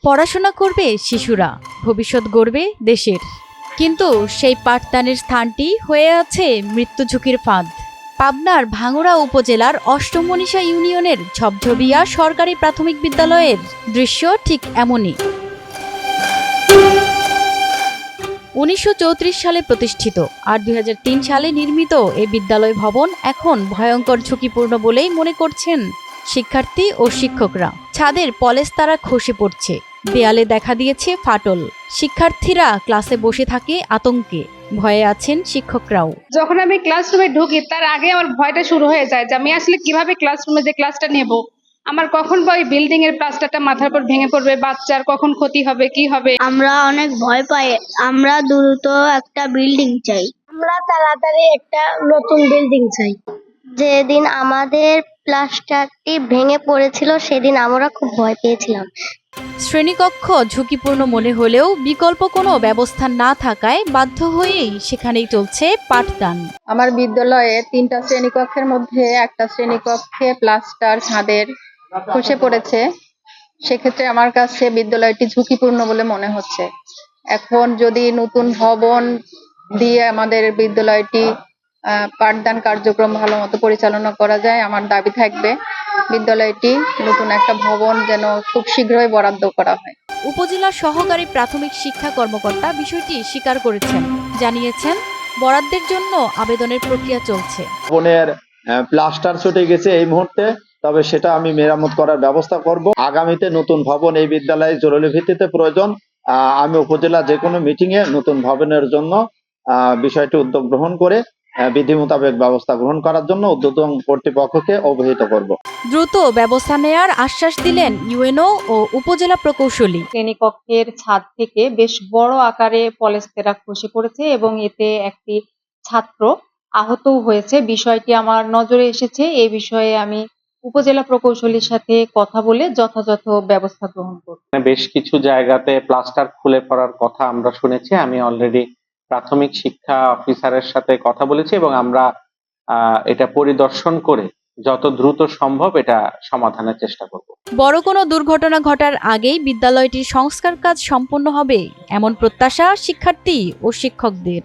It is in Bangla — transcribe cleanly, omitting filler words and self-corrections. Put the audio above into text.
পড়াশোনা করবে শিশুরা, ভবিষ্যৎ গড়বে দেশের। কিন্তু সেই পাঠদানের স্থানটি হয়ে আছে মৃত্যু ঝুঁকির ফাঁদ। পাবনার ভাঙ্গুড়া উপজেলার অষ্টমনীষা ইউনিয়নের ঝবঝবিয়া সরকারি প্রাথমিক বিদ্যালয়ের দৃশ্য ঠিক এমনই। 1934 সালে প্রতিষ্ঠিত আর 2003 সালে নির্মিত এই বিদ্যালয় ভবন এখন ভয়ঙ্কর ঝুঁকিপূর্ণ বলেই মনে করছেন শিক্ষার্থী ও শিক্ষকরা। ছাদের পলেস্তারা খসে পড়ছে, দেয়ালে দেখা দিয়েছে ফাটল। শিক্ষার্থীরা ক্লাসে বসে থাকে আতঙ্কে, ভয়ে আছেন শিক্ষকরাও। যখন আমি ক্লাসরুমে ঢুকি তার আগে আমার ভয়টা শুরু হয়ে যায় যে আমি আসলে কিভাবে ক্লাসরুমে যে ক্লাসটা নেব, আমার কখন বা ওই বিল্ডিং এর প্লাস্টারটা মাথার উপর ভেঙে পড়বে, বাচ্চার কখন ক্ষতি হবে, কি হবে। আমরা অনেক ভয় পাই। আমরা দ্রুত একটা বিল্ডিং চাই। আমরা তাড়াতাড়ি একটা নতুন বিল্ডিং চাই। যেদিন আমাদের প্লাস্টারটি ভেঙে পড়েছিল সেদিন আমরা খুব ভয় পেয়েছিলাম। শ্রেণীকক্ষ ঝুঁকিপূর্ণ মনে হলেও বিকল্প কোনো ব্যবস্থা না থাকায় বাধ্য হয়েই সেখানেই চলছে পাঠদান। আমার বিদ্যালয়ে 3টা শ্রেণীকক্ষের মধ্যে একটা শ্রেণীকক্ষে প্লাস্টার ছাদের খসে পড়েছে। সেক্ষেত্রে আমার কাছে বিদ্যালয়টি ঝুঁকিপূর্ণ বলে মনে হচ্ছে। এখন যদি নতুন ভবন দিয়ে আমাদের বিদ্যালয়টি পাঠদান কার্যক্রম ভালো মতো পরিচালনা করা যায়, আমার দাবি থাকবে বিদ্যালয়টি নতুন একটা ভবন যেন খুব শীঘ্রই বরাদ্দ করা হয়। উপজেলা সহকারী প্রাথমিক শিক্ষা কর্মকর্তা বিষয়টি স্বীকার করেছেন, জানিয়েছেন বরাদ্দের জন্য আবেদনের প্রক্রিয়া চলছে। ভবনের প্লাস্টার ছুটে গেছে এই মুহূর্তে, তবে সেটা আমি মেরামত করার ব্যবস্থা করব। আগামীতে নতুন ভবন এই বিদ্যালয়ে জরুরি ভিত্তিতে প্রয়োজন। আমি উপজেলা যে কোনো মিটিং এ নতুন ভবনের জন্য বিষয়টি উদ্যোগ গ্রহণ করে বিধি মোতাবেক ব্যবস্থা গ্রহণ করার জন্য ঊর্ধ্বতন কর্তৃপক্ষকে অবহিত করব। দ্রুত ব্যবস্থা নেয়ার আশ্বাস দিলেন ইউএনও ও উপজেলা প্রকৌশলী। শ্রেণীকক্ষের ছাদ থেকে বেশ বড় আকারে পলেস্তেরা খসে পড়েছে এবং এতে একটি ছাত্র আহতও হয়েছে। বিষয়টি আমার নজরে এসেছে। এই বিষয়ে আমি উপজেলা প্রকৌশলীর সাথে কথা বলে যথাযথ ব্যবস্থা গ্রহণ করব। বেশ কিছু জায়গাতে প্লাস্টার খুলে পড়ার কথা আমরা শুনেছি। আমি অলরেডি প্রাথমিক শিক্ষা অফিসারের সাথে কথা বলেছি এবং আমরা এটা পরিদর্শন করে যত দ্রুত সম্ভব এটা সমাধানের চেষ্টা করব। বড় কোনো দুর্ঘটনা ঘটার আগেই বিদ্যালয়টির সংস্কার কাজ সম্পন্ন হবে এমন প্রত্যাশা শিক্ষার্থী ও শিক্ষকদের।